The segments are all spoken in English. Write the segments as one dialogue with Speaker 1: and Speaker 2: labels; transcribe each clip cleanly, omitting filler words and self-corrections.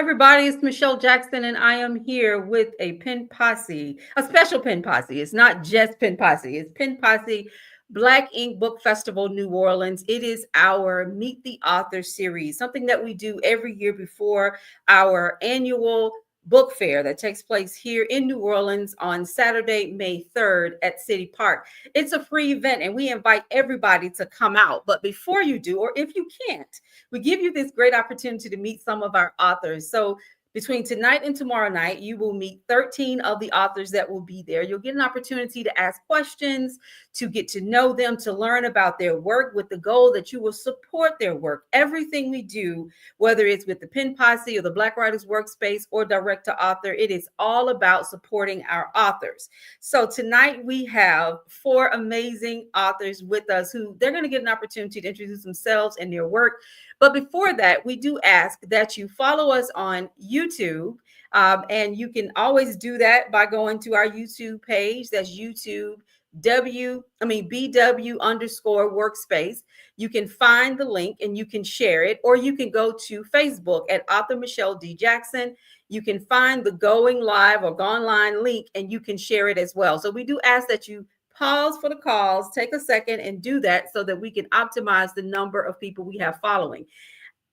Speaker 1: everybody. It's Michelle Jackson, and I am here with a pen posse, a special pen posse. It's not just pen posse, it's pen posse Black Ink Book Festival New Orleans. It is our Meet the Author series, something that we do every year before our annual book fair that takes place here in New Orleans on Saturday, May 3rd at City Park. It's a free event and we invite everybody to come out. But before you do, or if you can't, we give you this great opportunity to meet some of our authors. So between tonight and tomorrow night, you will meet 13 of the authors that will be there. You'll get an opportunity to ask questions, to get to know them, to learn about their work with the goal that you will support their work. Everything we do, whether it's with the Pen Posse or the Black Writers Workspace or direct to author, it is all about supporting our authors. So tonight we have four amazing authors with us who they're going to get an opportunity to introduce themselves and their work. But before that, we do ask that you follow us on YouTube. And you can always do that by going to our YouTube page. That's YouTube BW underscore workspace. You can find the link and you can share it, or you can go to Facebook at author Michelle D. Jackson. You can find the going live or gone line link and you can share it as well. So we do ask that you pause for the calls, take a second and do that so that we can optimize the number of people we have following.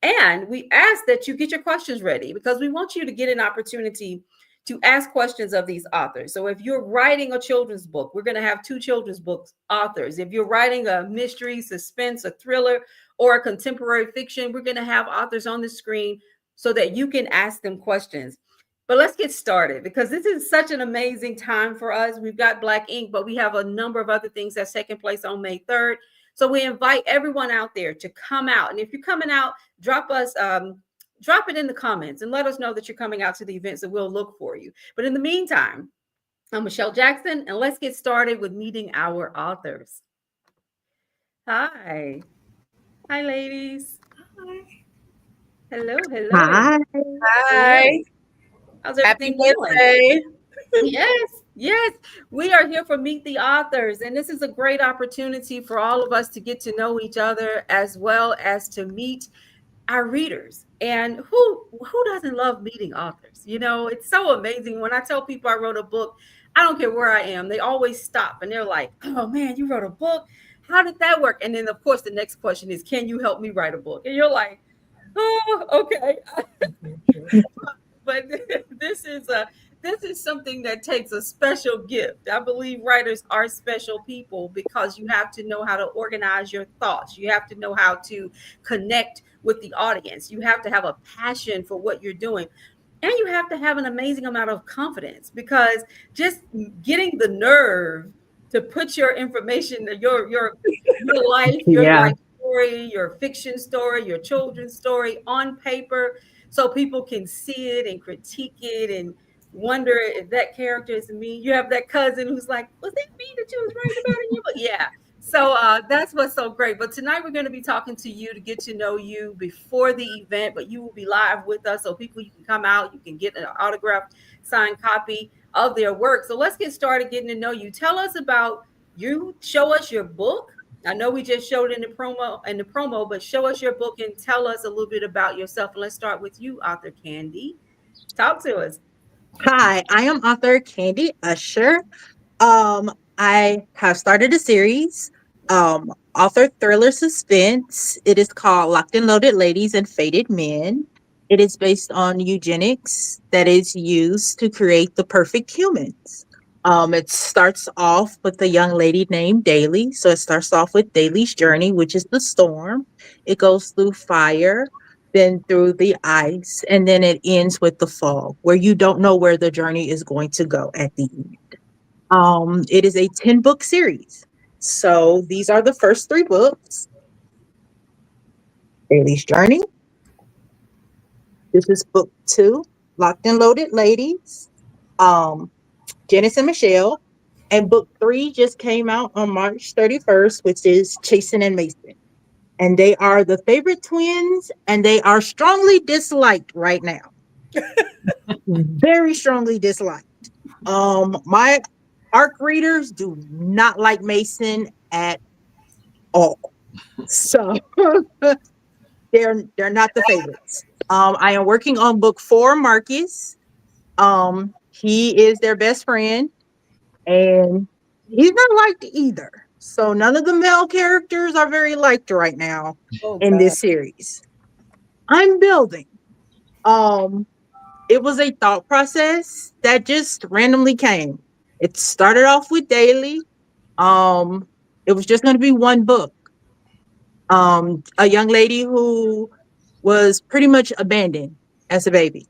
Speaker 1: And we ask that you get your questions ready because we want you to get an opportunity to ask questions of these authors. So if you're writing a children's book, we're going to have two children's books authors. If you're writing a mystery, suspense, a thriller, or a contemporary fiction, we're going to have authors on the screen so that you can ask them questions. But let's get started because this is such an amazing time for us. We've got Black Ink, but we have a number of other things that's taking place on May 3rd. So we invite everyone out there to come out. And if you're coming out, drop it in the comments and let us know that you're coming out to the events and we'll look for you. But in the meantime, I'm Michelle Jackson and let's get started with meeting our authors. Hi. Hi, ladies.
Speaker 2: Hi.
Speaker 1: Hello.
Speaker 3: Hi.
Speaker 2: Hi.
Speaker 1: How's everything going? Yes. We are here for Meet the Authors, and this is a great opportunity for all of us to get to know each other as well as to meet our readers. And who doesn't love meeting authors? You know, it's so amazing. When I tell people I wrote a book, I don't care where I am, they always stop and they're like, "Oh man, you wrote a book? How did that work?" And then of course the next question is, "Can you help me write a book?" And you're like, "Oh, okay." But this is something that takes a special gift. I believe writers are special people because you have to know how to organize your thoughts. You have to know how to connect with the audience. You have to have a passion for what you're doing. And you have to have an amazing amount of confidence because just getting the nerve to put your information, your
Speaker 3: Yeah.
Speaker 1: life story, your fiction story, your children's story on paper so people can see it and critique it and wonder if that character is me. You have that cousin who's like, "Was that me that you was writing about in your book?" Yeah. So that's what's so great. But tonight we're going to be talking to you to get to know you before the event, but you will be live with us. So people, you can come out, you can get an autographed signed copy of their work. So let's get started getting to know you. Tell us about you. Show us your book. I know we just showed it in the promo, but show us your book and tell us a little bit about yourself. And let's start with you, author Candy. Talk to us.
Speaker 3: Hi, I am author Candy Usher. I have started a series, author thriller suspense. It is called Locked and Loaded Ladies and Fated Men. It is based on eugenics that is used to create the perfect humans. It starts off with a young lady named Daly. So it starts off with Daly's journey, which is the storm. It goes through fire, then through the ice, and then it ends with the fog, where you don't know where the journey is going to go at the end. It is a 10-book series. So these are the first three books. Daly's Journey. This is book 2, Locked and Loaded Ladies. Janice and Michelle. And book 3 just came out on March 31st, which is Chasen and Mason. And they are the favorite twins, and they are strongly disliked right now. Very strongly disliked. My ARC readers do not like Mason at all. So they're not the favorites. I am working on book 4, Marcus. He is their best friend, and he's not liked either. So none of the male characters are very liked right now
Speaker 1: Oh
Speaker 3: in
Speaker 1: God.
Speaker 3: this series. I'm building. Um, it was a thought process that just randomly came. It started off with daily. Um, it was just going to be one book. A young lady who was pretty much abandoned as a baby,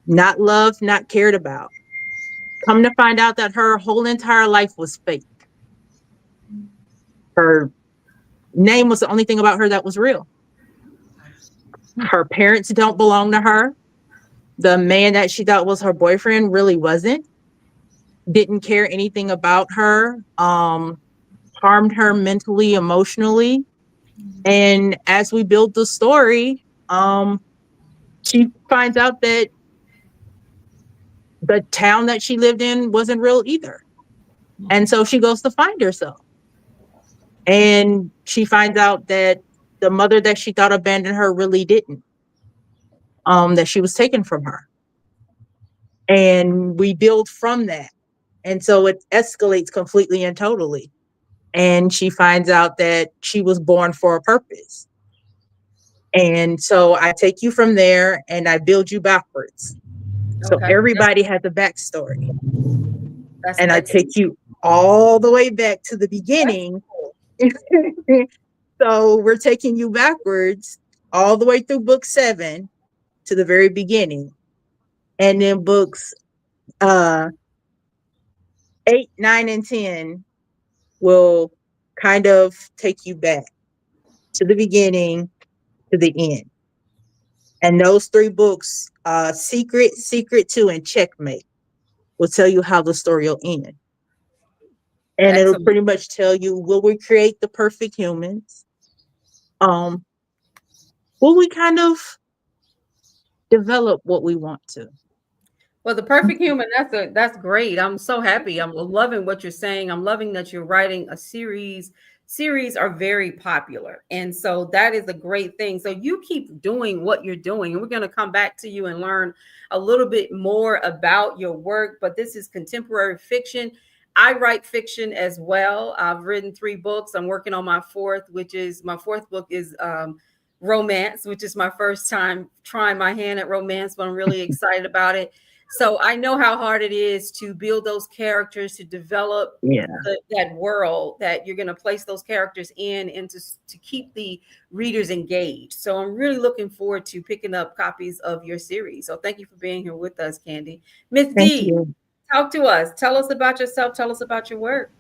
Speaker 3: not loved, not cared about. Come to find out that her whole entire life was fake. Her name was the only thing about her that was real. Her parents don't belong to her. The man that she thought was her boyfriend really wasn't. Didn't care anything about her. Harmed her mentally, emotionally. And as we build the story, she finds out that the town that she lived in wasn't real either. And so she goes to find herself. And she finds out that the mother that she thought abandoned her really didn't, that she was taken from her. And we build from that. And so it escalates completely and totally. And she finds out that she was born for a purpose. And so I take you from there and I build you backwards. So
Speaker 1: Okay.
Speaker 3: everybody has a backstory.
Speaker 1: That's
Speaker 3: And I
Speaker 1: excellent.
Speaker 3: take you all the way back to the beginning. So we're taking you backwards all the way through book 7 to the very beginning. And then books uh 8, 9, and 10 will kind of take you back to the beginning to the end. And those 3 books, Secret, Secret 2, and Checkmate, will tell you how the story will end. And it'll
Speaker 1: Excellent.
Speaker 3: pretty much tell you, will we create the perfect humans? Um, will we kind of develop what we want to?
Speaker 1: Well, the perfect human, that's great. I'm so happy. I'm loving what you're saying. I'm loving that you're writing a series. Series are very popular. And so that is a great thing. So you keep doing what you're doing. And we're going to come back to you and learn a little bit more about your work. But this is contemporary fiction. I write fiction as well. I've written 3 books. I'm working on my fourth, which is my fourth book is romance, which is my first time trying my hand at romance, but I'm really excited about it. So I know how hard it is to build those characters, to develop
Speaker 3: Yeah.
Speaker 1: that world that you're going to place those characters in, and to keep the readers engaged. So I'm really looking forward to picking up copies of your series. So thank you for being here with us, Candy. Miss
Speaker 3: Thank
Speaker 1: D,
Speaker 3: you.
Speaker 1: talk to us. Tell us about yourself. Tell us about your work.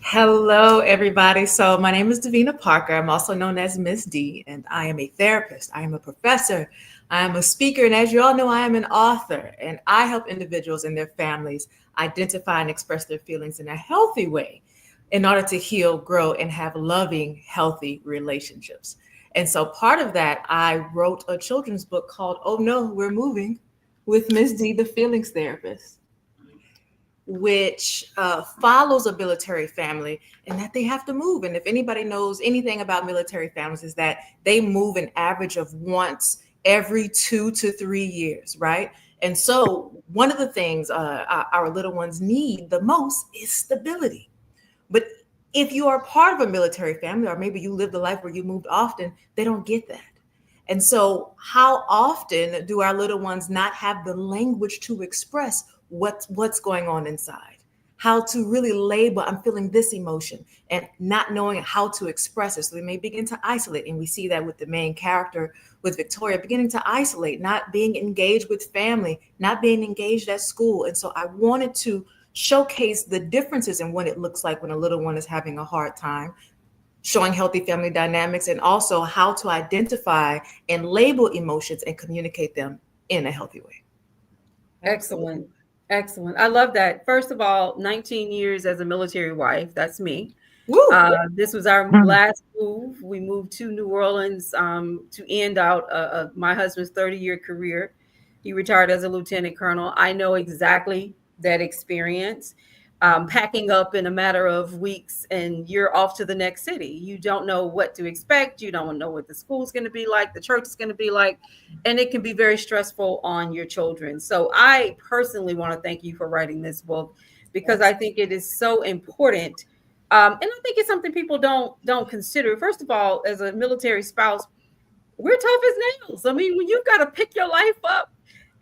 Speaker 2: Hello, everybody. So, my name is Davina Parker. I'm also known as Miss D, and I am a therapist. I am a professor. I am a speaker. And as you all know, I am an author. And I help individuals and their families identify and express their feelings in a healthy way in order to heal, grow, and have loving, healthy relationships. And so, part of that, I wrote a children's book called Oh No, We're Moving with Miss D, the feelings therapist, which follows a military family and that they have to move. And if anybody knows anything about military families, is that they move an average of once every 2 to 3 years, right? And so one of the things our little ones need the most is stability. But if you are part of a military family, or maybe you lived a life where you moved often, they don't get that. And so, how often do our little ones not have the language to express what's going on inside? How to really label, I'm feeling this emotion, and not knowing how to express it. So they may begin to isolate. And we see that with the main character, with Victoria, beginning to isolate, not being engaged with family, not being engaged at school. And so I wanted to showcase the differences in what it looks like when a little one is having a hard time, showing healthy family dynamics, and also how to identify and label emotions and communicate them in a healthy way.
Speaker 1: Excellent. Excellent. I love that. First of all, 19 years as a military wife. That's me.
Speaker 2: Woo!
Speaker 1: This was our
Speaker 3: Mm.
Speaker 1: last move. We moved to New Orleans to end out my husband's 30-year career. He retired as a lieutenant colonel. I know exactly that experience. packing up in a matter of weeks and you're off to the next city. You don't know what to expect. You don't know what the school's going to be like, the church is going to be like, and it can be very stressful on your children. So I personally want to thank you for writing this book because I think it is so important. And I think it's something people don't consider. First of all, as a military spouse, we're tough as nails. I mean, when you've got to pick your life up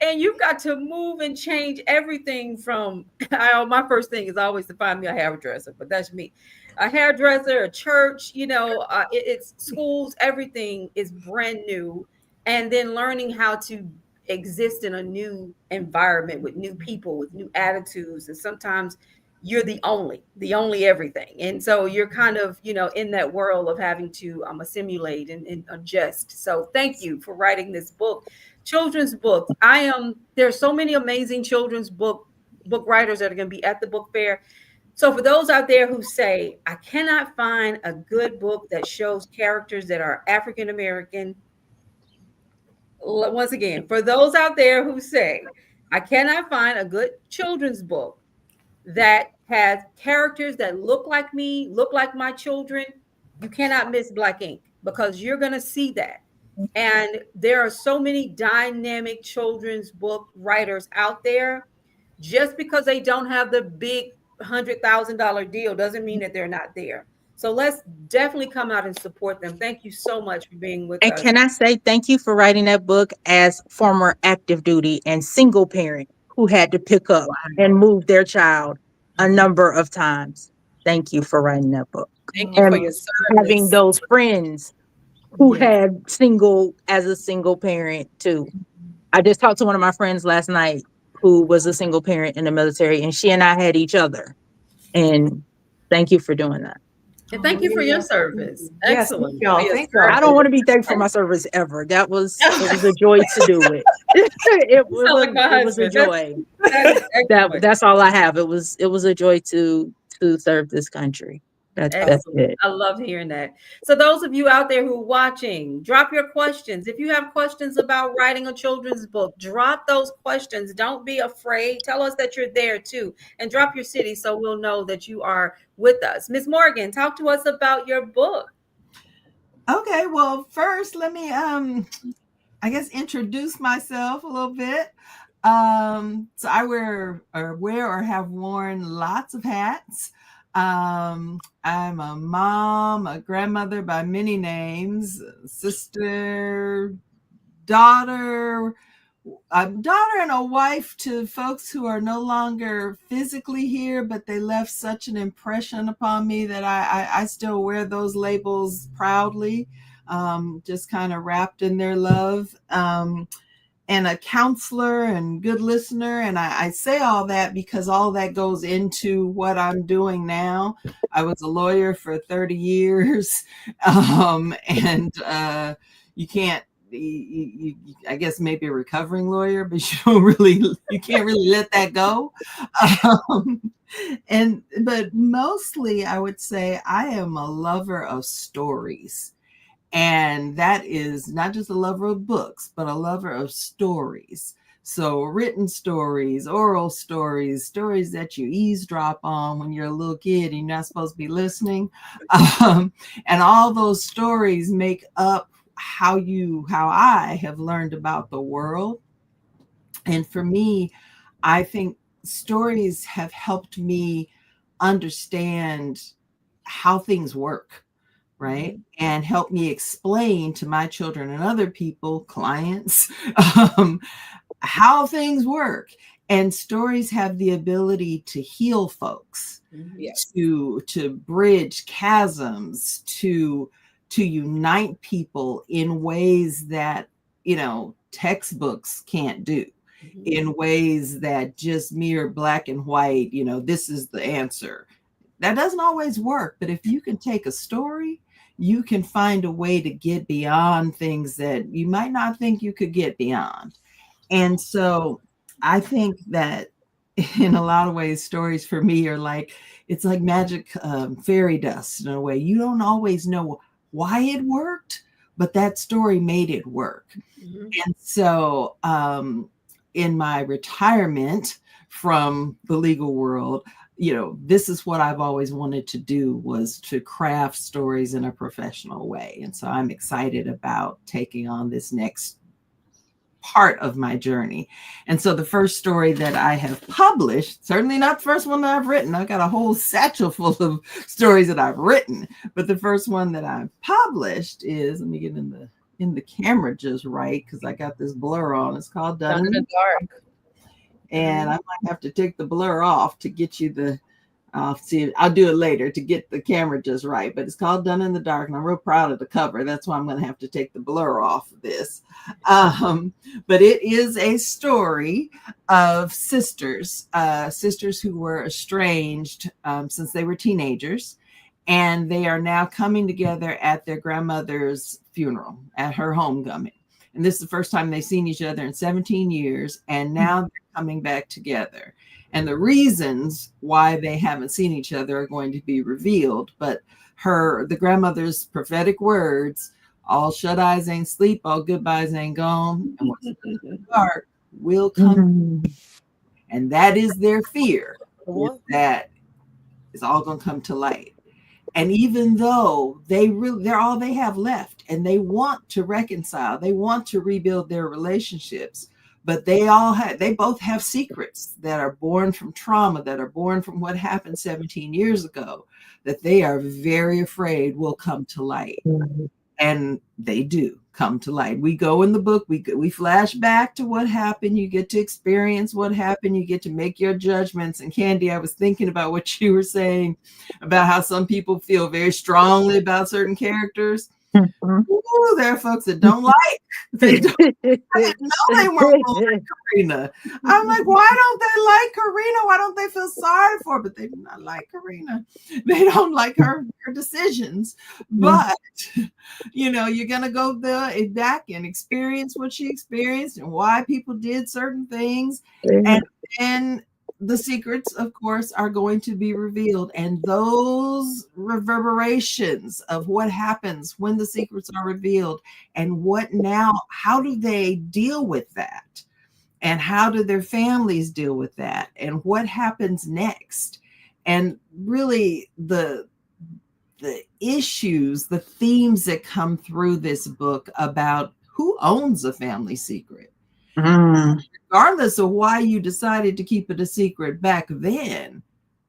Speaker 1: and you've got to move and change everything from, my first thing is always to find me a hairdresser, but that's me. A hairdresser, a church, it's schools, everything is brand new. And then learning how to exist in a new environment with new people, with new attitudes. And sometimes you're the only everything. And so you're kind of, in that world of having to assimilate and adjust. So thank you for writing this book, children's book. There's so many amazing children's book writers that are going to be at the book fair. So for those out there who say, I cannot find a good book that shows characters that are African American, once again, for those out there who say, I cannot find a good children's book that has characters that look like me, look like my children, you cannot miss Black Ink because you're going to see that. And there are so many dynamic children's book writers out there. Just because they don't have the big $100,000 deal doesn't mean that they're not there. So let's definitely come out and support them. Thank you so much for being with
Speaker 3: And
Speaker 1: us.
Speaker 3: can I say thank you for writing that book as former active duty and single parent who had to pick up and move their child a number of times. Thank you for writing that book.
Speaker 1: Thank you for
Speaker 3: And
Speaker 1: your
Speaker 3: having
Speaker 1: service.
Speaker 3: those friends who
Speaker 2: Yes.
Speaker 3: had as a single parent too. I just talked to one of my friends last night who was a single parent in the military, and she and I had each other. And thank you for doing that.
Speaker 1: And thank you for your service.
Speaker 2: Yes,
Speaker 1: Excellent.
Speaker 2: thank y'all.
Speaker 1: For your
Speaker 2: Thank y'all.
Speaker 3: I don't want to be thanked for my service ever. It was a joy to do it. it
Speaker 1: sound like my
Speaker 3: was a
Speaker 1: husband.
Speaker 3: joy.
Speaker 1: That is excellent.
Speaker 3: That's all I have. It was a joy to serve this country. That's
Speaker 1: Excellent.
Speaker 3: it.
Speaker 1: I love hearing that. So those of you out there who are watching, drop your questions. If you have questions about writing a children's book, drop those questions. Don't be afraid. Tell us that you're there too. And drop your city so we'll know that you are with us. Ms. Morgan, talk to us about your book.
Speaker 4: Okay, well, first let me I guess introduce myself a little bit. So I wear or have worn lots of hats. I'm a mom, a grandmother by many names, sister, daughter, a daughter and a wife to folks who are no longer physically here, but they left such an impression upon me that I still wear those labels proudly, just kind of wrapped in their love. And a counselor and good listener. And I say all that because all that goes into what I'm doing now. I was a lawyer for 30 years. And you can't, I guess maybe a recovering lawyer, but you can't really let that go. But mostly I would say I am a lover of stories. And that is not just a lover of books, but a lover of stories. So written stories, oral stories, stories that you eavesdrop on when you're a little kid and you're not supposed to be listening. And all those stories make up how I have learned about the world. And for me, I think stories have helped me understand how things work. Right. And help me explain to my children and other people, clients, how things work. And stories have the ability to heal folks,
Speaker 1: Yes.
Speaker 4: to bridge chasms, to unite people in ways that, textbooks can't do, in ways that just mere black and white, this is the answer. That doesn't always work. But if you can take a story, you can find a way to get beyond things that you might not think you could get beyond. And so I think that in a lot of ways, stories for me are it's like magic fairy dust in a way. You don't always know why it worked, but that story made it work. And so in my retirement from the legal world, this is what I've always wanted to do, was to craft stories in a professional way. And so I'm excited about taking on this next part of my journey. And so the first story that I have published, certainly not the first one that I've written. I've got a whole satchel full of stories that I've written, but the first one that I've published is, let me get in the camera just right, because I got this blur on. It's called Done in the Dark. And I might have to take the blur off to get you the, I'll do it later to get the camera just right, but it's called Done in the Dark, and I'm real proud of the cover. That's why I'm going to have to take the blur off of this. But it is a story of sisters who were estranged since they were teenagers, and they are now coming together at their grandmother's funeral, at her homecoming. And this is the first time they've seen each other in 17 years, and now they're coming back together. And the reasons why they haven't seen each other are going to be revealed. But the grandmother's prophetic words, all shut eyes ain't sleep, all goodbyes ain't gone, and what's in the dark will come. And that is their fear, is that it's all going to come to light. And even though they're all they have left, and they want to reconcile, they want to rebuild their relationships, but they both have secrets that are born from trauma, that are born from what happened 17 years ago, that they are very afraid will come to light. And they do come to light. We go in the book, we flash back to what happened. You get to experience what happened. You get to make your judgments. And Candy, I was thinking about what you were saying about how some people feel very strongly about certain characters. Ooh, there are folks that don't like. I didn't know they weren't like Karina. I'm like, why don't they like Karina? Why don't they feel sorry for her? But they do not like Karina. They don't like her decisions. But you're gonna go back and experience what she experienced and why people did certain things, and then the secrets, of course, are going to be revealed, and those reverberations of what happens when the secrets are revealed, and how do they deal with that, and how do their families deal with that, and what happens next, and really the issues, the themes that come through this book about who owns a family secret. Regardless of why you decided to keep it a secret back then,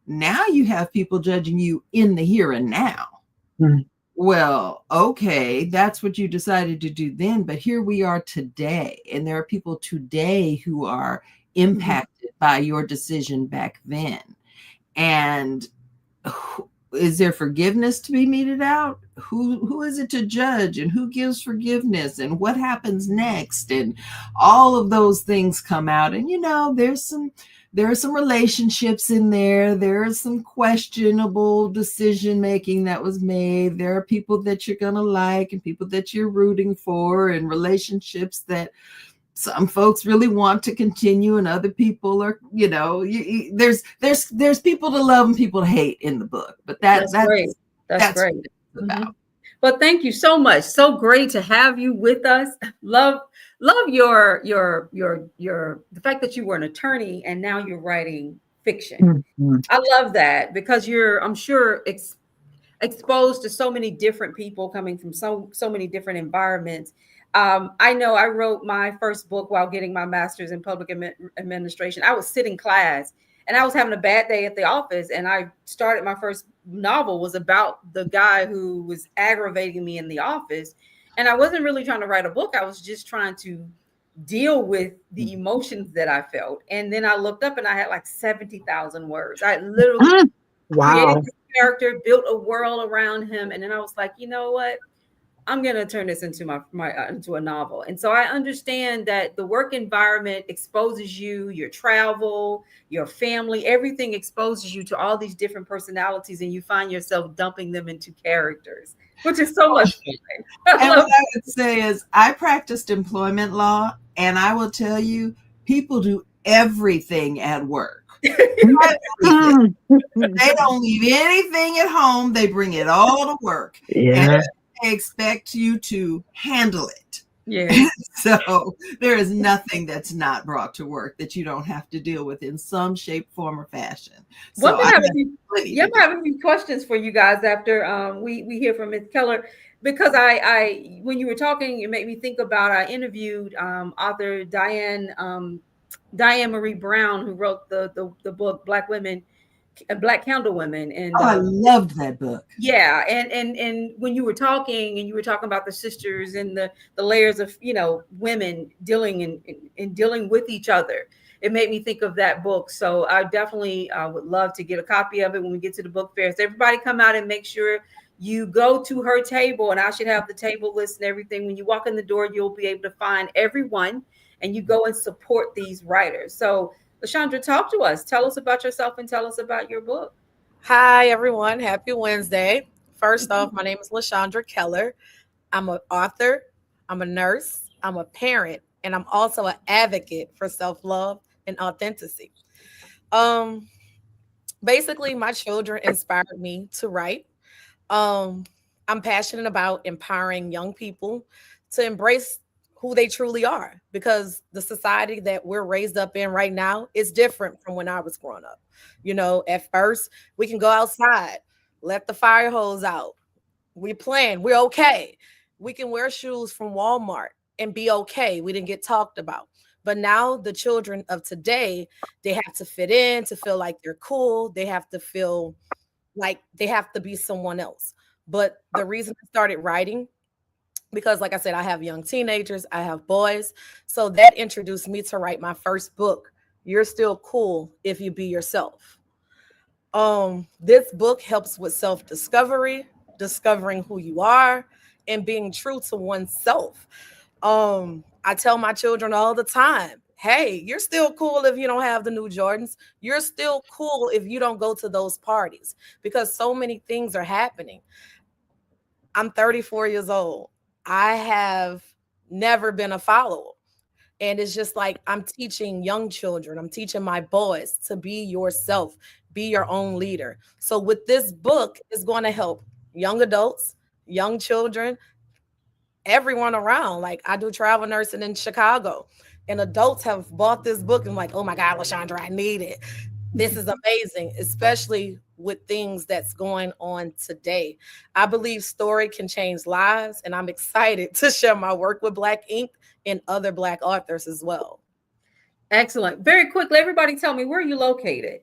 Speaker 4: now you have people judging you in the here and now. Well, okay, that's what you decided to do then, but here we are today, and there are people today who are impacted by your decision back then. And is there forgiveness to be meted out? Who is it to judge, and who gives forgiveness, and what happens next? And all of those things come out. And there are some relationships in there. There is some questionable decision making that was made. There are people that you're gonna like and people that you're rooting for, and relationships that some folks really want to continue, and other people are, there's people to love and people to hate in the book. But that's great. That's great. What it's about.
Speaker 1: Well, thank you so much. So great to have you with us. Love your the fact that you were an attorney and now you're writing fiction. I love that, because I'm sure exposed to so many different people coming from so many different environments. I know I wrote my first book while getting my master's in public administration. I was sitting class and I was having a bad day at the office, and I started my first novel was about the guy who was aggravating me in the office. And I wasn't really trying to write a book. I was just trying to deal with the emotions that I felt. And then I looked up and I had like 70,000 words. I literally created this character, built a world around him. And then I was like, you know what? I'm going to turn this into into a novel. And so I understand that the work environment exposes you, your travel, your family, everything exposes you to all these different personalities, and you find yourself dumping them into characters, which is so much fun.
Speaker 4: And what I would say is I practiced employment law, and I will tell you, people do everything at work. They don't leave anything at home. They bring it all to work.
Speaker 3: Yeah.
Speaker 4: Expect you to handle it.
Speaker 1: Yes.
Speaker 4: So there is nothing that's not brought to work that you don't have to deal with in some shape, form, or fashion.
Speaker 1: Well,
Speaker 4: So I have plenty
Speaker 1: yeah,
Speaker 4: to
Speaker 1: I'm
Speaker 4: do.
Speaker 1: having a few questions for you guys after we hear from Ms. Keller, because I when you were talking, it made me think about, I interviewed author Diane Marie Brown, who wrote the book Black Women, Black Candle Women, and
Speaker 4: Oh, I loved that book.
Speaker 1: yeah, and when you were talking, and you were talking about the sisters and the layers of, women dealing and dealing with each other, it made me think of that book. So I definitely would love to get a copy of it when we get to the book fair. So everybody come out and make sure you go to her table, and I should have the table list and everything. When you walk in the door, you'll be able to find everyone, and you go and support these writers. So Lashandra, talk to us. Tell us about yourself and tell us about your book.
Speaker 5: Hi, everyone. Happy Wednesday. First off, my name is Lashandra Keller. I'm an author, I'm a nurse, I'm a parent, and I'm also an advocate for self love and authenticity. Um, Basically, my children inspired me to write. Um, I'm passionate about empowering young people to embrace who they truly are, because the society that we're raised up in right now is different from when I was growing up. At first, we can go outside, let the fire hose out. We plan, we're okay. We can wear shoes from Walmart and be okay. We didn't get talked about. But now the children of today, they have to fit in to feel like they're cool. They have to feel like they have to be someone else. But the reason I started writing, because like I said, I have young teenagers, I have boys. So that introduced me to write my first book, You're Still Cool If You Be Yourself. This book helps with self-discovery, discovering who you are, and being true to oneself. I tell my children all the time, hey, you're still cool if you don't have the new Jordans. You're still cool if you don't go to those parties, because so many things are happening. I'm 34 years old. I have never been a follower. And it's just like I'm teaching young children, I'm teaching my boys to be yourself, be your own leader. So with this book, it's going to help young adults, young children, everyone around. Like I do travel nursing in Chicago, and adults have bought this book and like, oh my God, Lashandra, I need it. This is amazing, especially with things that's going on today. I believe story can change lives, and I'm excited to share my work with Black Ink and other Black authors as well.
Speaker 1: Excellent. Very quickly, everybody tell me, where are you located?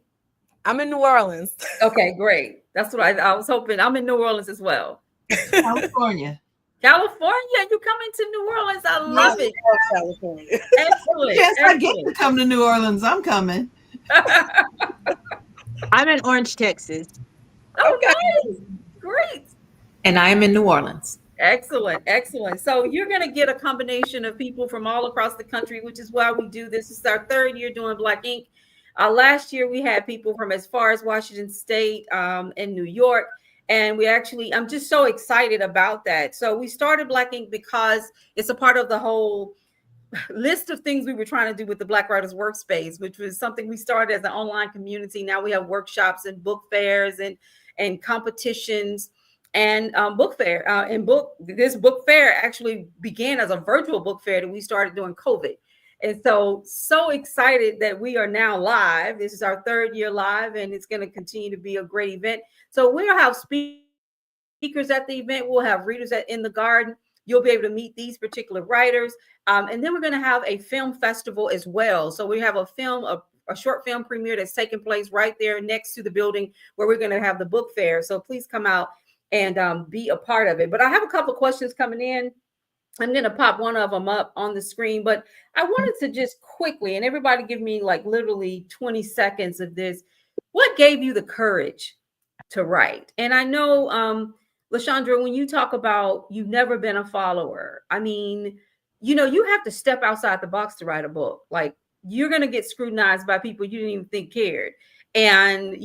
Speaker 5: I'm in New Orleans.
Speaker 1: Okay, great. That's what I was hoping. I'm in New Orleans as well.
Speaker 4: California.
Speaker 1: California, you coming to New Orleans? I
Speaker 5: I
Speaker 1: love it.
Speaker 5: love California.
Speaker 1: Excellent.
Speaker 4: Yes, I get to
Speaker 1: Excellent.
Speaker 4: come to New Orleans. I'm coming.
Speaker 3: I'm in Orange, Texas.
Speaker 1: Oh,
Speaker 5: Okay.
Speaker 1: nice. Great.
Speaker 2: And I am in New Orleans.
Speaker 1: Excellent, excellent. So you're going to get a combination of people from all across the country, which is why we do this. This is our third year doing Black Ink. Last year we had people from as far as Washington State and New York, and I'm just so excited about that. So we started Black Ink because it's a part of the whole list of things we were trying to do with the Black Writers Workspace, which was something we started as an online community. Now we have workshops and book fairs and competitions and book fair. This book fair actually began as a virtual book fair that we started during COVID. And so excited that we are now live. This is our third year live, and it's going to continue to be a great event. So we'll have speakers at the event. We'll have readers in the garden. You'll be able to meet these particular writers. And then we're going to have a film festival as well. So we have a short film premiere that's taking place right there next to the building where we're going to have the book fair. So please come out and be a part of it. But I have a couple of questions coming in. I'm going to pop one of them up on the screen, but I wanted to just quickly, and everybody give me like literally 20 seconds of this. What gave you the courage to write? And I know, Lashandra, when you talk about you've never been a follower, I mean, you have to step outside the box to write a book. Like you're going to get scrutinized by people you didn't even think cared. And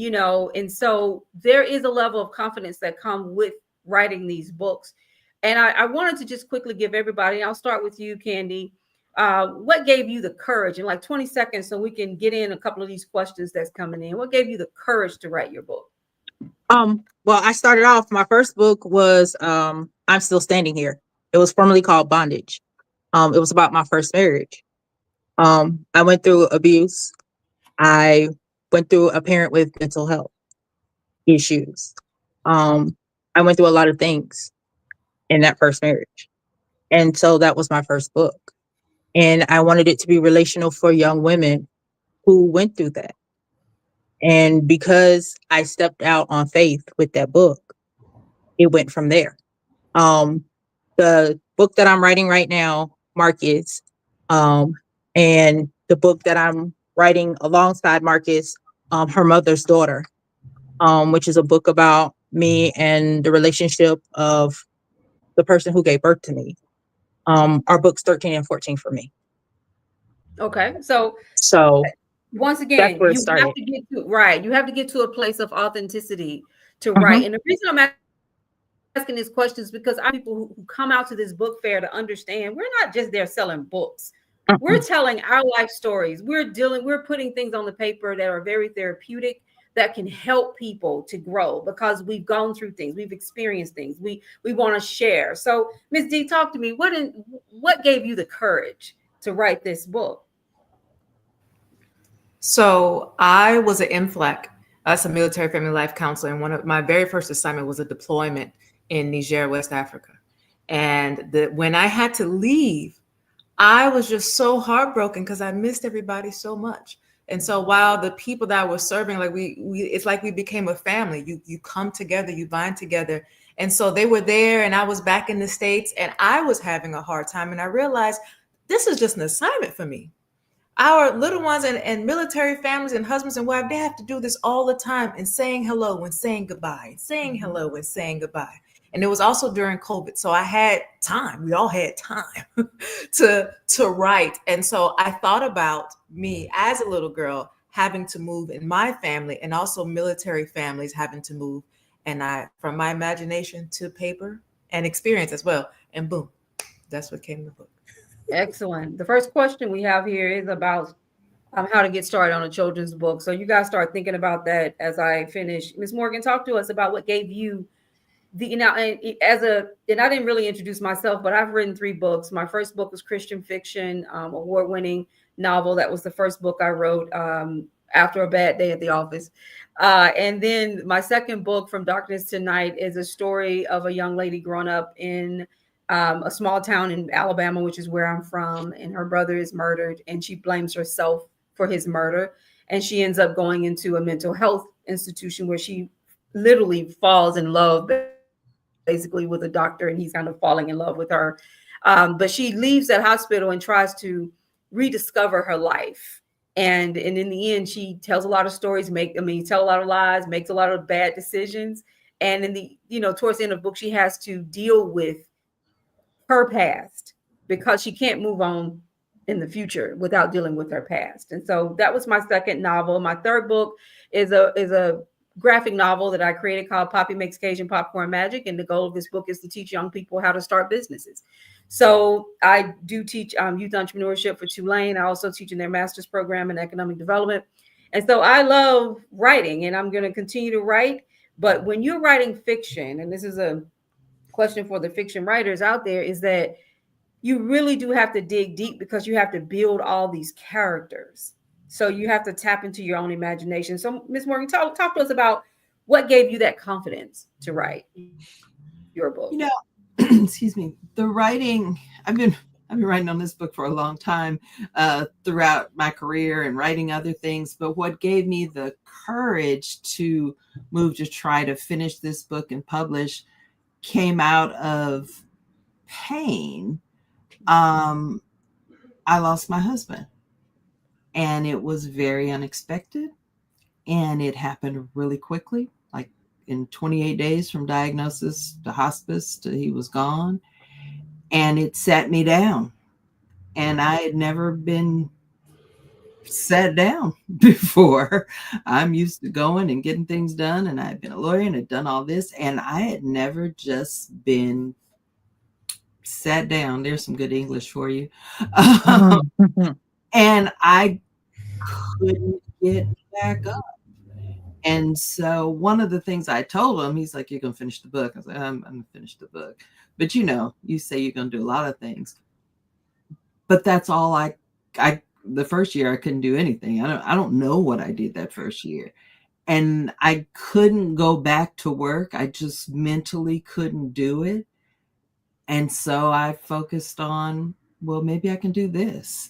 Speaker 1: so there is a level of confidence that come with writing these books. And I wanted to just quickly give everybody, I'll start with you, Candy. What gave you the courage in like 20 seconds so we can get in a couple of these questions that's coming in? What gave you the courage to write your book?
Speaker 3: Well, I started off, my first book was I'm Still Standing Here. It was formerly called Bondage. It was about my first marriage. I went through abuse. I went through a parent with mental health issues. Um, I went through a lot of things in that first marriage. And so that was my first book. And I wanted it to be relational for young women who went through that. And because I stepped out on faith with that book, it went from there. Um, the book that I'm writing right now, Marcus, um, and the book that I'm writing alongside Marcus, her mother's daughter, which is a book about me and the relationship of the person who gave birth to me. Are books 13 and 14 for me.
Speaker 1: Okay. So
Speaker 3: So
Speaker 1: once
Speaker 3: that's
Speaker 1: again,
Speaker 3: where it
Speaker 1: you have
Speaker 3: started.
Speaker 1: to get to right. You have to get to a place of authenticity to write.
Speaker 3: Mhm,
Speaker 1: And the reason I'm asking these questions because I people who come out to this book fair to understand we're not just there selling books. We're
Speaker 3: mhm,
Speaker 1: telling our life stories. We're putting things on the paper that are very therapeutic that can help people to grow because we've gone through things, we've experienced things. We want to share. So, Miss D, talk to me. What gave you the courage to write this book?
Speaker 2: So I was an MFLAC. That's a military family life counselor. And one of my very first assignment was a deployment in Niger, West Africa. And when I had to leave, I was just so heartbroken because I missed everybody so much. And so while the people that I was serving, like we it's like we became a family. You come together, you bind together. And so they were there and I was back in the States and I was having a hard time. And I realized this is just an assignment for me. Our little ones and military families and husbands and wives, they have to do this all the time and saying hello and saying goodbye, and saying hello and saying goodbye. And it was also during COVID. So I had time. We all had time to write. And so I thought about me as a little girl having to move in my family and also military families having to move. And I from my imagination to paper and experience as well. And boom, that's what came in the book.
Speaker 1: Excellent. The first question we have here is about how to get started on a children's book. So you guys start thinking about that as I finish. Ms. Morgan, talk to us about what gave you the now and I didn't really introduce myself, but I've written 3 books. My first book was Christian fiction, award-winning novel. That was the first book I wrote after a bad day at the office. And then my second book, From Darkness to Night, is a story of a young lady growing up in a small town in Alabama, which is where I'm from, and her brother is murdered, and she blames herself for his murder. And she ends up going into a mental health institution where she literally falls in love basically with a doctor and he's kind of falling in love with her. But she leaves that hospital and tries to rediscover her life. And in the end, she tells a lot of stories, tell a lot of lies, makes a lot of bad decisions. And in towards the end of the book, she has to deal with her past because she can't move on in the future without dealing with her past. And so that was my second novel. My third book is a graphic novel that I created called Poppy Makes Cajun Popcorn Magic. And the goal of this book is to teach young people how to start businesses. So I do teach youth entrepreneurship for Tulane. I also teach in their master's program in economic development. And so I love writing and I'm going to continue to write. But when you're writing fiction, and this is a question for the fiction writers out there, is that you really do have to dig deep because you have to build all these characters. So you have to tap into your own imagination. So, Ms. Morgan, talk to us about what gave you that confidence to write your book.
Speaker 4: You know, excuse me, the writing, I've been writing on this book for a long time, throughout my career and writing other things. But what gave me the courage to move to try to finish this book and publish came out of pain. I lost my husband, and it was very unexpected, and it happened really quickly, like in 28 days from diagnosis to hospice to he was gone. And it sat me down, and I had never been sat down before. I'm used to going and getting things done, and I've been a lawyer and had done all this, and I had never just been sat down. There's some good English for you.
Speaker 3: mhm, mhm,
Speaker 4: And I couldn't get back up. And so one of the things I told him, he's like, "You're going to finish the book." I was like, I'm going to finish the book. But you say you're going to do a lot of things. but that's all I the first year I couldn't do anything. I don't know what I did that first year. And I couldn't go back to work. I just mentally couldn't do it. And so I focused on, well, maybe I can do this.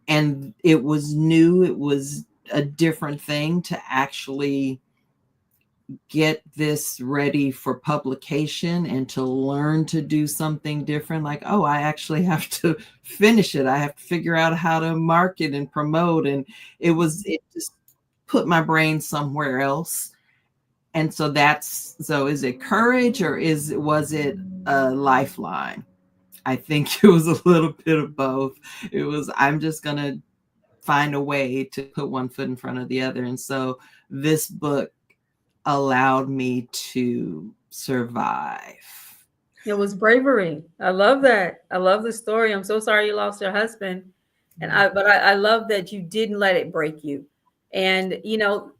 Speaker 4: And it was new, it was a different thing to actually get this ready for publication and to learn to do something different. Like, oh, I actually have to finish it. I have to figure out how to market and promote. And it just put my brain somewhere else. And so is it courage, or was it a lifeline? I think it was a little bit of both. It was, I'm just going to find a way to put one foot in front of the other. And so this book allowed me to survive.
Speaker 1: It was bravery. I love that. I love the story. I'm so sorry you lost your husband. But I love that you didn't let it break you. And,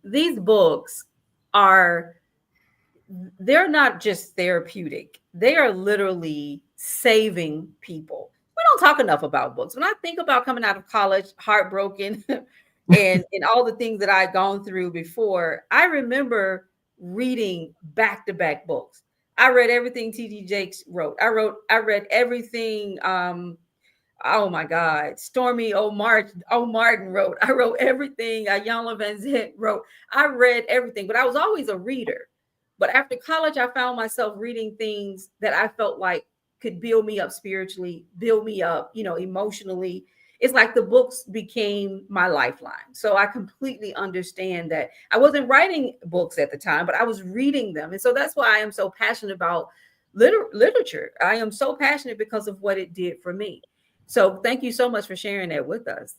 Speaker 1: these books are, they're not just therapeutic. They are literally saving people. We don't talk enough about books. When I think about coming out of college, heartbroken, and all the things that I'd gone through before, I remember reading back-to-back books. I read everything T.D. Jakes wrote. I read everything oh my God, Stormy O'Martin wrote. I wrote everything Iyanla Vanzant wrote. I read everything, but I was always a reader. But after college, I found myself reading things that I felt like could build me up spiritually, build me up, emotionally. It's like the books became my lifeline. So I completely understand that I wasn't writing books at the time, but I was reading them. And so that's why I am so passionate about literature. I am so passionate because of what it did for me. So thank you so much for sharing that with us.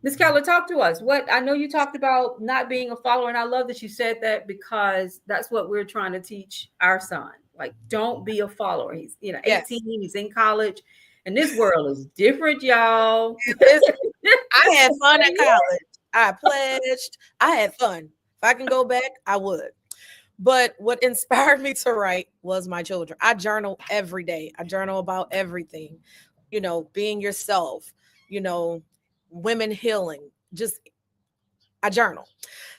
Speaker 1: Ms. Keller, talk to us. What I know you talked about not being a follower, and I love that you said that because that's what we're trying to teach our son. Like, don't be a follower. He's,
Speaker 5: Yes.
Speaker 1: 18, he's in college, and this world is different, y'all.
Speaker 5: I had fun at college. I pledged. I had fun. If I can go back, I would. But what inspired me to write was my children. I journal every day. I journal about everything, being yourself, women healing. Just, I journal.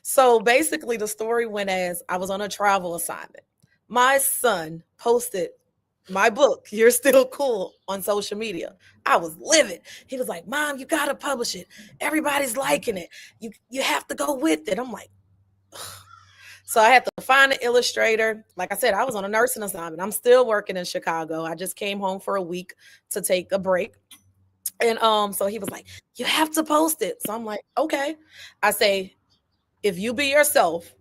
Speaker 5: So basically, the story went as I was on a travel assignment. My son posted my book, You're Still Cool, on social media. I was livid. He was like, Mom, you got to publish it. Everybody's liking it. You have to go with it. I'm like, ugh. So I had to find an illustrator. Like I said, I was on a nursing assignment. I'm still working in Chicago. I just came home for a week to take a break. And so he was like, you have to post it. So I'm like, okay. I say, if you be yourself,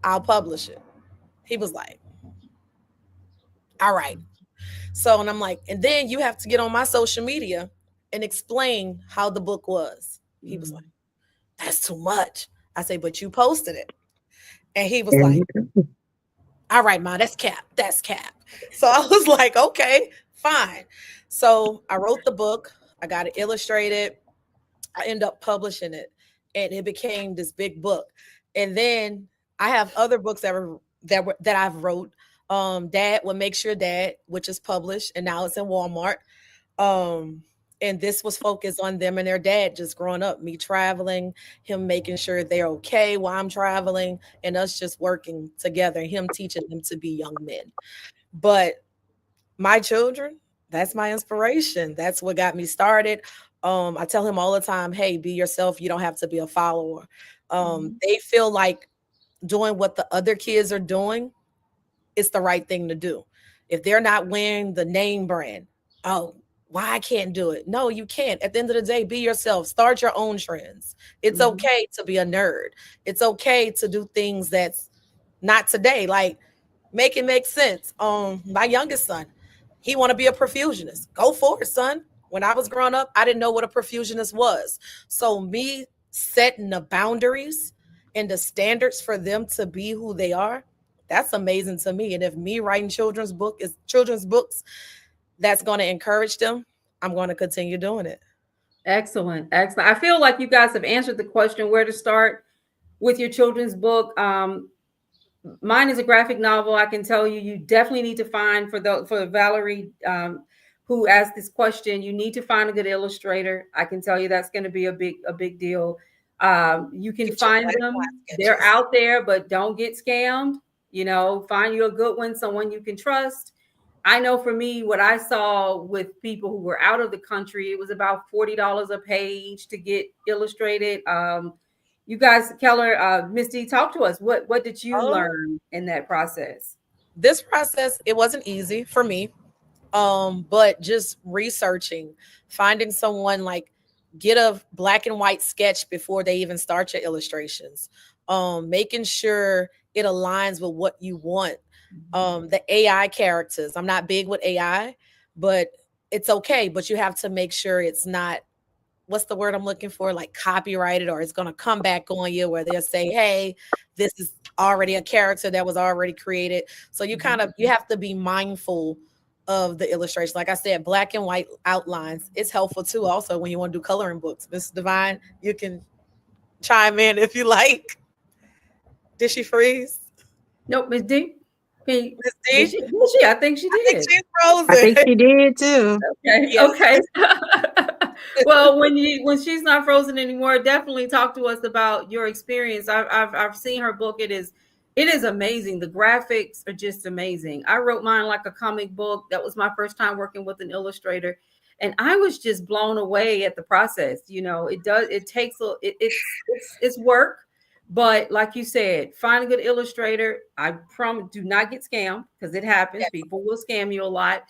Speaker 5: I'll publish it. He was like, all right. So, and I'm like, and then you have to get on my social media and explain how the book was. He was like, that's too much. I say, but you posted it. And he was like, all right, Ma, that's cap. That's cap. So I was like, okay, fine. So I wrote the book. I got it illustrated. I ended up publishing it, and it became this big book. And then I have other books that I've wrote. Dad, What Makes Your Dad, which is published, and now it's in Walmart. And this was focused on them and their dad just growing up, me traveling, him making sure they're okay while I'm traveling, and us just working together, him teaching them to be young men. But my children, that's my inspiration. That's what got me started. I tell him all the time, hey, be yourself. You don't have to be a follower. They feel like doing what the other kids are doing is the right thing to do. If they're not wearing the name brand, oh, why I can't do it? No, you can't. At the end of the day, be yourself. Start your own trends. It's okay to be a nerd. It's okay to do things that's not today. Like, make it make sense. My youngest son, he want to be a perfusionist. Go for it, son. When I was growing up, I didn't know what a perfusionist was. So me setting the boundaries and the standards for them to be who they are, that's amazing to me. And if me writing children's books that's going to encourage them, I'm going to continue doing it.
Speaker 1: Excellent. Excellent. I feel like you guys have answered the question where to start with your children's book. Mine is a graphic novel. I can tell you, you definitely need to find for Valerie. who asked this question. You need to find a good illustrator. I can tell you that's going to be a big deal. You can
Speaker 5: Get your
Speaker 1: find
Speaker 5: black and
Speaker 1: them.
Speaker 5: white
Speaker 1: They're
Speaker 5: sketches.
Speaker 1: out there, but don't get scammed. Find you a good one, someone you can trust. I know for me, what I saw with people who were out of the country, it was about $40 a page to get illustrated. You guys, Keller, Misty, talk to us. What did you
Speaker 5: Um,
Speaker 1: learn in that process?
Speaker 5: this process, it wasn't easy for me. But just researching, finding someone, like, get a black and white sketch before they even start your illustrations. Making sure it aligns with what you want. The AI characters, I'm not big with AI, but it's okay, but you have to make sure it's not, what's the word I'm looking for, like copyrighted, or it's going to come back on you where they'll say, hey, this is already a character that was already created. So you have to be mindful of the illustration. Like I said, black and white outlines, it's helpful too. Also, when you want to do coloring books, Miss Divine, you can chime in if you like. Did she freeze?
Speaker 1: Nope, Miss D.
Speaker 5: Miss
Speaker 1: Did
Speaker 5: D,
Speaker 1: she? Did she? I think she
Speaker 5: I think
Speaker 1: did.
Speaker 5: she's
Speaker 3: I think
Speaker 5: frozen.
Speaker 3: she did too.
Speaker 1: Okay.
Speaker 5: Yes.
Speaker 1: Okay. Well, when she's not frozen anymore, definitely talk to us about your experience. I've seen her book. It is amazing. The graphics are just amazing. I wrote mine like a comic book. That was my first time working with an illustrator, and I was just blown away at the process. It takes it's work, but like you said, find a good illustrator. I promise, do not get scammed because it happens.
Speaker 5: Yes.
Speaker 1: People will scam you a lot.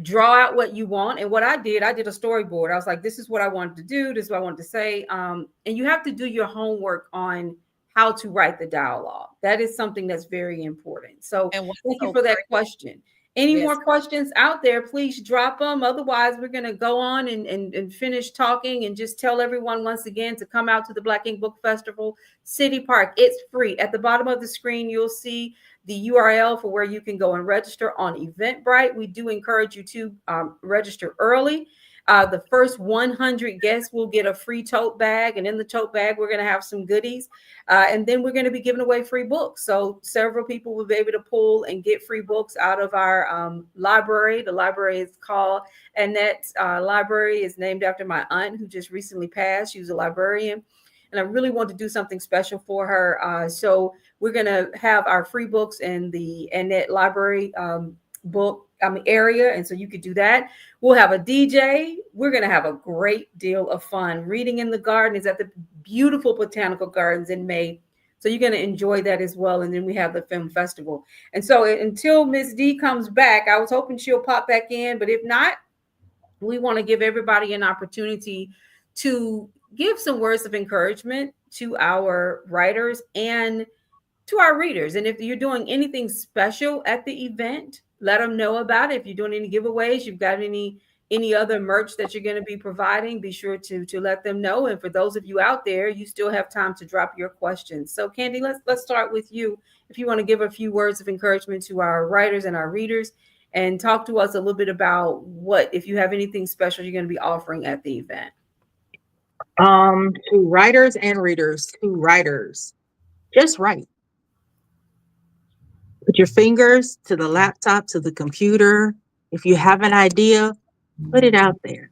Speaker 1: Draw out what you want. And what I did a storyboard. I was like, this is what I wanted to do. This is what I wanted to say. And you have to do your homework on how to write the dialogue. That is something that's very important. So
Speaker 5: And what's
Speaker 1: thank you
Speaker 5: so
Speaker 1: for that
Speaker 5: great?
Speaker 1: question. Any
Speaker 5: Yes.
Speaker 1: more questions out there, please drop them. Otherwise, we're going to go on and finish talking and just tell everyone once again to come out to the Black Ink Book Festival, City Park. It's free. At the bottom of the screen, you'll see the URL for where you can go and register on Eventbrite. We do encourage you to register early. The first 100 guests will get a free tote bag, and in the tote bag, we're going to have some goodies. And then we're going to be giving away free books. So several people will be able to pull and get free books out of our library. The library is called Annette's Library. Is named after my aunt who just recently passed. She was a librarian. And I really want to do something special for her. So we're going to have our free books in the Annette Library book area. And so you could do that. We'll have a DJ. We're going to have a great deal of fun. Reading in the Garden is at the beautiful Botanical Gardens in May. So you're going to enjoy that as well. And then we have the film festival. And so until Miss D comes back, I was hoping she'll pop back in. But if not, we want to give everybody an opportunity to give some words of encouragement to our writers and to our readers. And if you're doing anything special at the event, let them know about it. If you're doing any giveaways, you've got any other merch that you're going to be providing, be sure to let them know. And for those of you out there, you still have time to drop your questions. So Candy, let's start with you. If you want to give a few words of encouragement to our writers and our readers, and talk to us a little bit about what, if you have anything special you're going to be offering at the event.
Speaker 3: To writers and readers, to writers, just write. Put your fingers to the laptop, to the computer. If you have an idea, put it out there.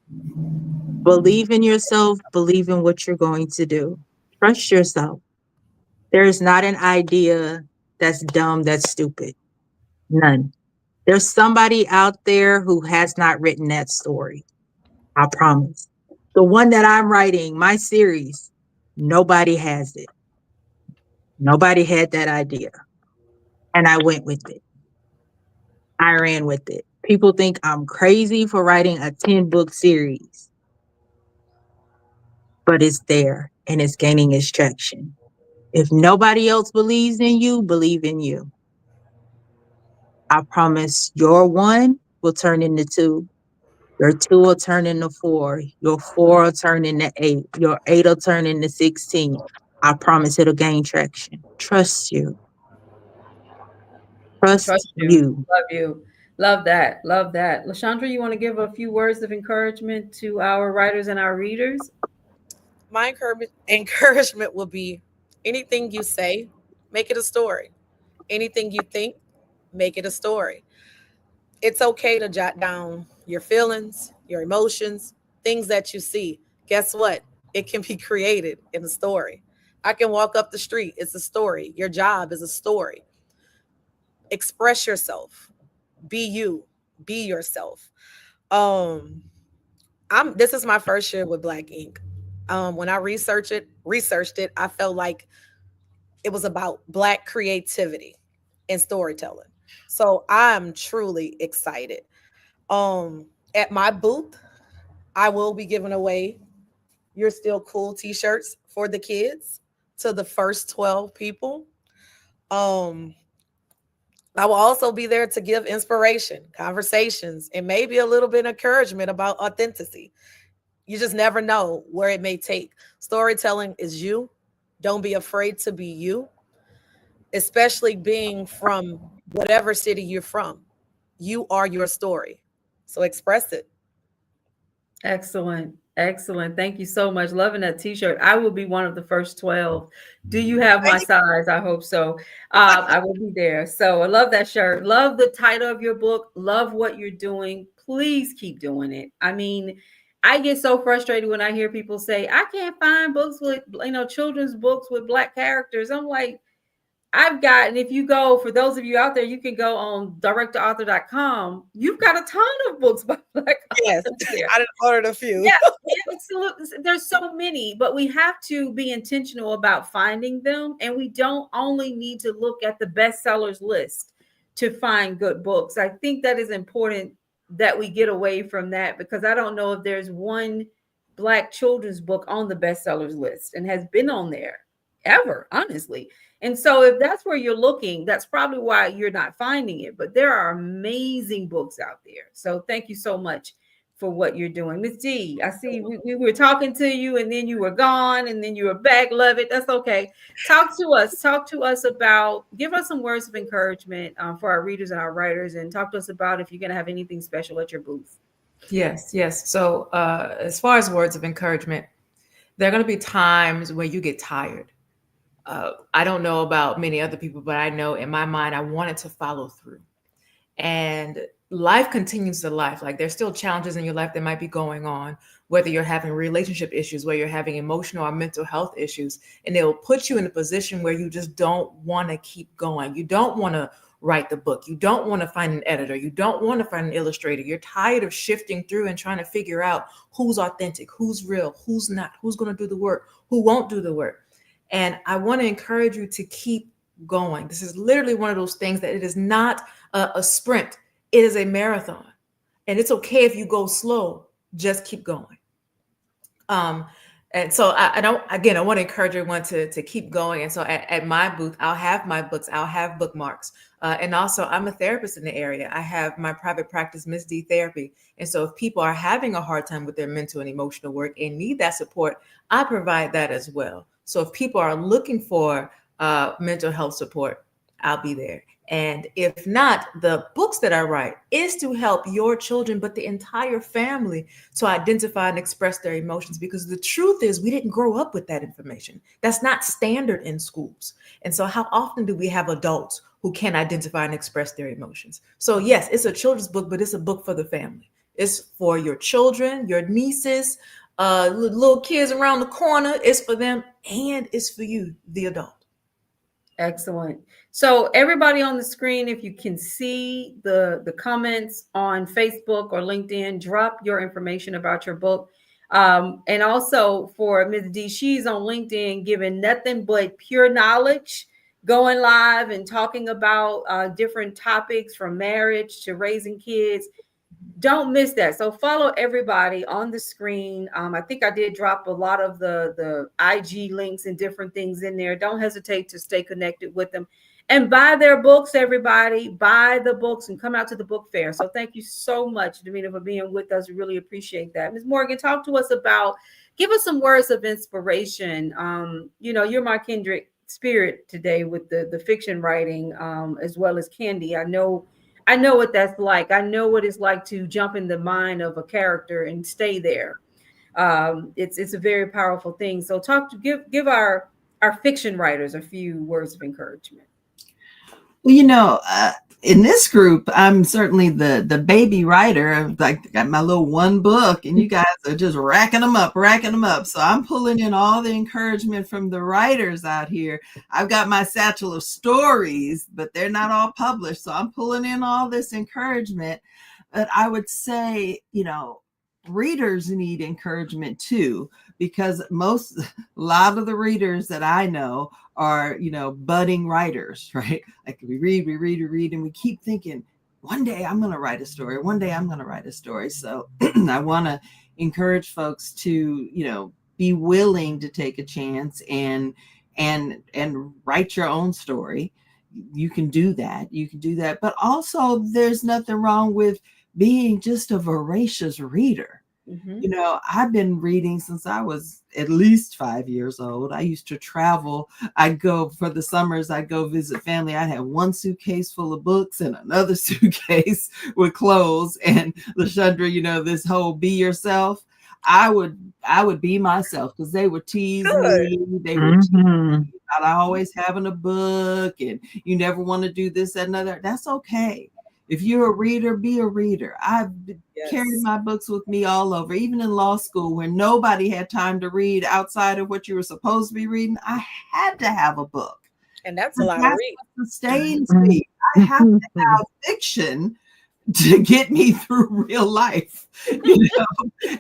Speaker 3: Believe in yourself, believe in what you're going to do. Trust yourself. There is not an idea that's dumb, that's stupid. None. There's somebody out there who has not written that story. I promise. The one that I'm writing, my series, nobody has it. Nobody had that idea. And I went with it. I ran with it. People think I'm crazy for writing a 10-book series, but it's there and it's gaining its traction. If nobody else believes in you, believe in you. I promise your one will turn into two. Your two will turn into four. Your four will turn into eight. Your eight will turn into 16. I promise it'll gain traction. Trust you.
Speaker 1: Trust
Speaker 3: Trust
Speaker 1: you.
Speaker 3: you.
Speaker 1: Love you. Love that. Love that. Lashandra, you want to give a few words of encouragement to our writers and our readers?
Speaker 5: My encouragement will be, anything you say, make it a story. Anything you think, make it a story. It's okay to jot down your feelings, your emotions, things that you see. Guess what? It can be created in a story. I can walk up the street, it's a story. Your job is a story. Express yourself. Be you. Be yourself. Um I'm this is my first year with Black Ink. When I researched it, I felt like it was about Black creativity and storytelling. So I'm truly excited. Um, at my booth, I will be giving away You're Still Cool t-shirts for the kids to the first 12 people. Um, I will also be there to give inspiration, conversations, and maybe a little bit of encouragement about authenticity. You just never know where it may take. Storytelling is you. Don't be afraid to be you, especially being from whatever city you're from. You are your story. So express it.
Speaker 1: Excellent. Excellent. Thank you so much. Loving that t-shirt. I will be one of the first 12. Do you have my size? I hope so. I will be there. So I love that shirt. Love the title of your book. Love what you're doing. Please keep doing it. I mean, I get so frustrated when I hear people say, I can't find books with, children's books with Black characters. I'm like, I've got, and if you go, for those of you out there, you can go on directtoauthor.com. You've got a ton of books by Black
Speaker 5: Yes,
Speaker 1: authors there.
Speaker 5: I done ordered a few.
Speaker 1: Yeah, absolutely. There's so many, but we have to be intentional about finding them. And we don't only need to look at the bestsellers list to find good books. I think that is important that we get away from that, because I don't know if there's one Black children's book on the bestsellers list and has been on there ever, honestly. And so if that's where you're looking, that's probably why you're not finding it. But there are amazing books out there. So thank you so much for what you're doing. Miss D, I see we were talking to you and then you were gone and then you were back. Love it. That's okay. Talk to us. Talk to us about, give us some words of encouragement for our readers and our writers, and talk to us about if you're going to have anything special at your booth.
Speaker 2: Yes, yes. So, as far as words of encouragement, there are going to be times where you get tired. I don't know about many other people, but I know in my mind, I wanted to follow through. And life continues to life. Like, there's still challenges in your life that might be going on, whether you're having relationship issues, whether you're having emotional or mental health issues, and they'll put you in a position where you just don't want to keep going. You don't want to write the book. You don't want to find an editor. You don't want to find an illustrator. You're tired of shifting through and trying to figure out who's authentic, who's real, who's not, who's going to do the work, who won't do the work. And I want to encourage you to keep going. This is literally one of those things that it is not a sprint. It is a marathon. And it's okay if you go slow, just keep going. And so I want to encourage everyone to keep going. And so at my booth, I'll have my books, I'll have bookmarks. And also, I'm a therapist in the area. I have my private practice, Miss D Therapy. And so if people are having a hard time with their mental and emotional work and need that support, I provide that as well. So if people are looking for mental health support, I'll be there. And if not, the books that I write is to help your children, but the entire family, to identify and express their emotions. Because the truth is, we didn't grow up with that information. That's not standard in schools. And so how often do we have adults who can identify and express their emotions? So yes, it's a children's book, but it's a book for the family. It's for your children, your nieces, little kids around the corner. It's for them, and it's for you, the adult.
Speaker 1: Excellent. So everybody on the screen, if you can see the comments on Facebook or LinkedIn, drop your information about your book. And also for Ms. D, she's on LinkedIn giving nothing but pure knowledge, going live and talking about different topics from marriage to raising kids. Don't miss that. So follow everybody on the screen. I think I did drop a lot of the IG links and different things in there. Don't hesitate to stay connected with them and buy their books. Everybody buy the books and come out to the book fair. So thank you so much, Davina, for being with us. We really appreciate that. Ms. Morgan, talk to us about, give us some words of inspiration. You're my kindred spirit today with the fiction writing, as well as Candy. I know what that's like. I know what it's like to jump in the mind of a character and stay there. It's a very powerful thing. So give our fiction writers a few words of encouragement.
Speaker 4: Well, in this group, I'm certainly the baby writer. I've like got my little one book, and you guys are just racking them up, racking them up. So I'm pulling in all the encouragement from the writers out here. I've got my satchel of stories, but they're not all published. So I'm pulling in all this encouragement. But I would say, readers need encouragement too, because a lot of the readers that I know are, budding writers, right? Like we read, and we keep thinking, one day I'm going to write a story. One day I'm going to write a story. So I want to encourage folks to, be willing to take a chance and write your own story. You can do that. You can do that. But also, there's nothing wrong with being just a voracious reader.
Speaker 1: Mhm.
Speaker 4: I've been reading since I was at least 5 years old. I used to travel. I'd go for the summers, I'd go visit family. I'd have one suitcase full of books and another suitcase with clothes. And Lashandra, this whole be yourself. I would be myself because they would tease
Speaker 5: Good.
Speaker 4: me. They would tease
Speaker 3: Mhm.
Speaker 4: me about always having a book and you never want to do this, that, and other. That's okay. If you're a reader, be a reader. I've carried
Speaker 5: Yes.
Speaker 4: my books with me all over, even in law school where nobody had time to read outside of what you were supposed to be reading. I had to have a book.
Speaker 5: And that's a
Speaker 4: But
Speaker 5: lot of
Speaker 4: that's
Speaker 5: reading.
Speaker 4: what sustains me. I have to have fiction to get me through real life,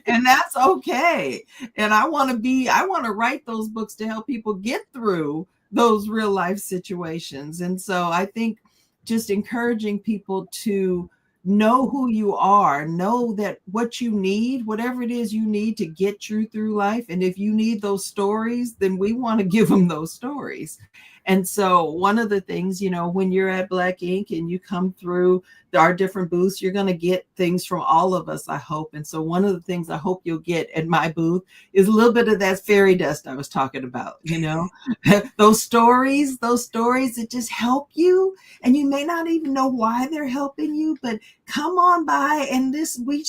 Speaker 4: and that's okay. And I want to write those books to help people get through those real life situations. And so I think just encouraging people to know who you are, know that what you need, whatever it is you need to get you through life. And if you need those stories, then we want to give them those stories. And so one of the things, when you're at Black Ink and you come through our different booths, you're going to get things from all of us, I hope. And so one of the things I hope you'll get at my booth is a little bit of that fairy dust I was talking about, those stories that just help you. And you may not even know why they're helping you, but come on by and we're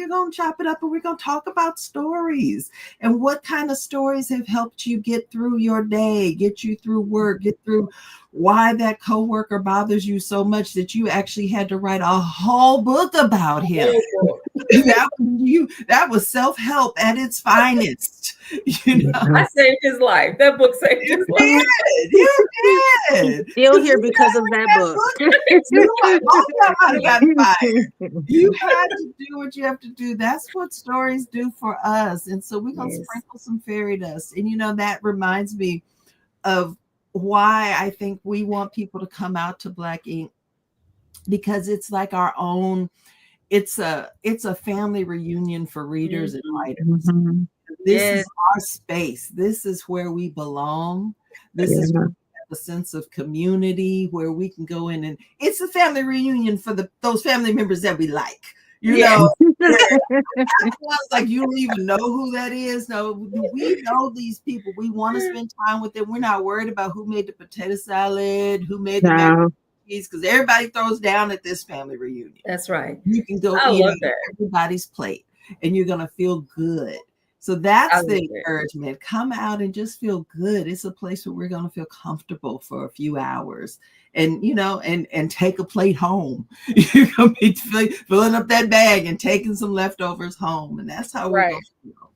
Speaker 4: going to chop it up and we're going to talk about stories and what kind of stories have helped you get through your day, get you through work, get through why that coworker bothers you so much that you actually had to write a whole book about him. That was self-help at its finest.
Speaker 1: I saved his life. That book saved his life.
Speaker 4: You did.
Speaker 3: Still here because of that book.
Speaker 4: Both of them got fired. You had to do what you have to do. That's what stories do for us. And so we're going to
Speaker 1: Yes.
Speaker 4: sprinkle some fairy dust. And that reminds me of why I think we want people to come out to Black Ink, because it's like our own, it's a family reunion for readers and writers.
Speaker 3: Mhm.
Speaker 4: This
Speaker 1: Yes.
Speaker 4: is our space. This is where we belong. This is where we have a sense of community, where we can go in, and it's a family reunion for those family members that we like.
Speaker 1: Yes.
Speaker 4: Like you don't even know who that is. No, we know these people. We want to spend time with them. We're not worried about who made the potato salad, who made the mac
Speaker 3: No.
Speaker 4: and cheese, because everybody throws down at this family reunion.
Speaker 1: That's right.
Speaker 4: You can go
Speaker 1: I
Speaker 4: eat
Speaker 1: love
Speaker 4: at
Speaker 1: that.
Speaker 4: everybody's plate and you're going to feel good. So
Speaker 1: I
Speaker 4: that's
Speaker 1: love
Speaker 4: the
Speaker 1: it.
Speaker 4: encouragement. Come out and just feel good. It's a place where we're going to feel comfortable for a few hours, and and take a plate home. You're going to be filling up that bag and taking some leftovers home, and that's how we're
Speaker 5: Right.
Speaker 4: going to feel.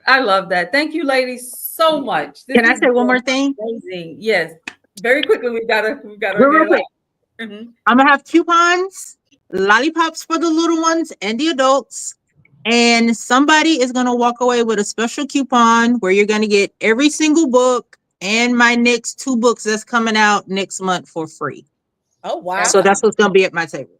Speaker 1: I love that. Thank you, ladies, so much. This
Speaker 3: Can I
Speaker 1: has
Speaker 3: say one more
Speaker 1: been
Speaker 3: thing?
Speaker 1: amazing. Yes. Very quickly, we've got to
Speaker 3: Real
Speaker 1: get
Speaker 3: quick.
Speaker 1: out. Mhm.
Speaker 3: I'm gonna have coupons, lollipops for the little ones and the adults. And somebody is gonna walk away with a special coupon where you're gonna get every single book and my next 2 books that's coming out next month for free.
Speaker 5: Oh wow.
Speaker 3: So that's what's gonna be at my table.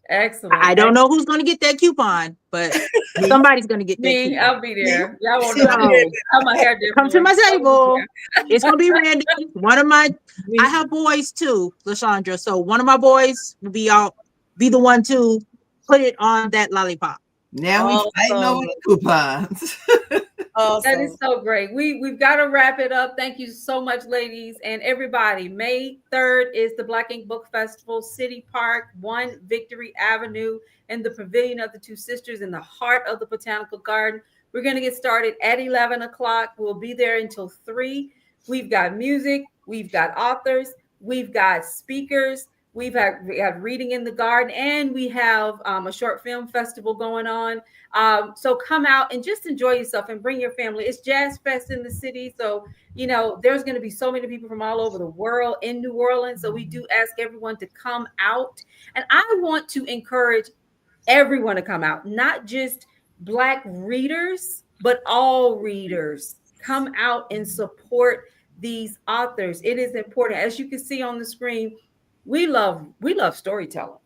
Speaker 1: Excellent.
Speaker 3: I don't know who's gonna get that coupon, but
Speaker 4: Me.
Speaker 3: somebody's gonna get that
Speaker 1: Me,
Speaker 3: coupon.
Speaker 1: I'll be there. Y'all won't
Speaker 3: So
Speaker 1: know. How my hair
Speaker 3: come to
Speaker 1: differently.
Speaker 3: my
Speaker 1: I'll be
Speaker 3: table. It's gonna be random. One of my
Speaker 1: there.
Speaker 3: I have boys too, Lashandra. So one of my boys will be the one to put it on that lollipop.
Speaker 4: Now we fighting over the coupons.
Speaker 1: That is
Speaker 5: Awesome.
Speaker 1: so great. We've got to wrap it up. Thank you so much, ladies and everybody. May 3rd is the Black Ink Book Festival, City Park, 1 Victory Avenue, in the Pavilion of the Two Sisters in the heart of the Botanical Garden. We're going to get started at 11 o'clock. We'll be there until 3. We've got music, we've got authors, we've got speakers. We have reading in the garden, and we have a short film festival going on. So come out and just enjoy yourself and bring your family. It's Jazz Fest in the city, so there's going to be so many people from all over the world in New Orleans. So we do ask everyone to come out, and I want to encourage everyone to come out, not just Black readers, but all readers. Come out and support these authors. It is important. As you can see on the screen, we love storytelling.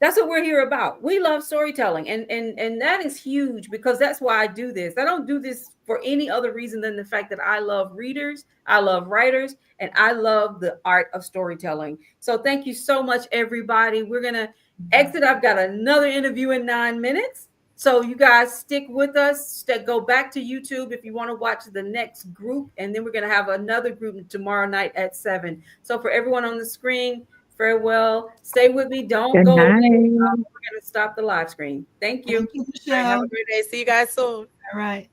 Speaker 1: That's what we're here about. We love storytelling, and that is huge, because that's why I do this. I don't do this for any other reason than the fact that I love readers, I love writers, and I love the art of storytelling. So thank you so much, everybody. We're gonna exit. I've got another interview in 9 minutes. So you guys stick with us. Go back to YouTube if you want to watch the next group, and then we're going to have another group tomorrow night at 7. So for everyone on the screen, farewell. Stay with me. Don't
Speaker 3: Good
Speaker 1: go away.
Speaker 3: night.
Speaker 1: We're going to stop the live screen. Thank you.
Speaker 4: Thank you,
Speaker 5: All right, have
Speaker 4: Michelle.
Speaker 5: a great day. See you guys soon.
Speaker 4: All right.